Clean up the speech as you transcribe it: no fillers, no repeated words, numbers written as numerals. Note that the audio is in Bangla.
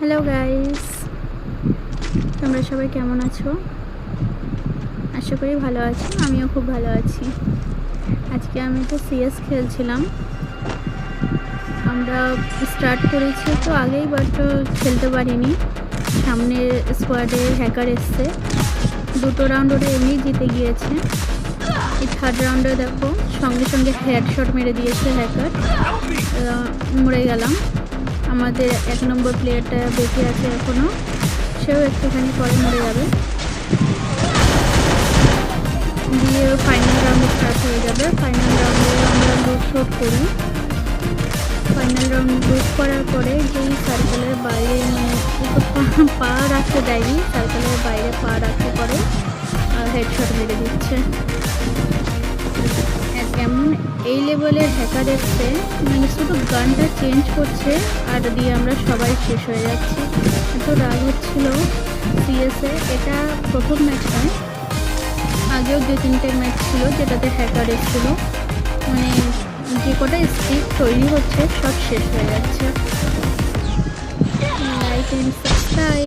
হ্যালো গাইস, তোমরা সবাই কেমন আছো? আশা করি ভালো আছো। আমিও খুব ভালো আছি। আজকে আমি তো সিএস খেলছিলাম। আমরা স্টার্ট করেছি তো আগেই, বাট খেলতে পারিনি। সামনের স্কোয়াডে হ্যাকার এসছে, দুটো রাউন্ড ওরা এমনি জিতে গিয়েছে। এই থার্ড রাউন্ডে দেখো সঙ্গে সঙ্গে হেডশট মেরে দিয়েছে হ্যাকার, মরে গেলাম। আমাদের 1 নম্বর প্লেয়ারটা বেঁচে আছে এখনও, সেও একটুখানি পরে মরে যাবে। দিয়ে ফাইনাল রাউন্ড স্টার্ট হয়ে যাবে। ফাইনাল রাউন্ডে আমরা লুট শুট করি। ফাইনাল রাউন্ড লুট করার পরে যেই সার্কেলের বাইরে পা রাখতে দেয়নি, সার্কেলের বাইরে পা রাখতে পরে হেডশট মেরে দিচ্ছে। এমন এই লেভেলের হ্যাকার এসছে, মানে শুধু গানটা চেঞ্জ করছে আর দিয়ে আমরা সবাই শেষ হয়ে যাচ্ছি। এত রাগ হচ্ছিল সিএসএ। এটা প্রথম ম্যাচ নয়, আগেও 2-3টে ম্যাচ ছিল যেটাতে হ্যাকার এসেছিল। মানে যে কটা স্ট্রিক তৈরি হচ্ছে সব শেষ হয়ে যাচ্ছে। Like and subscribe.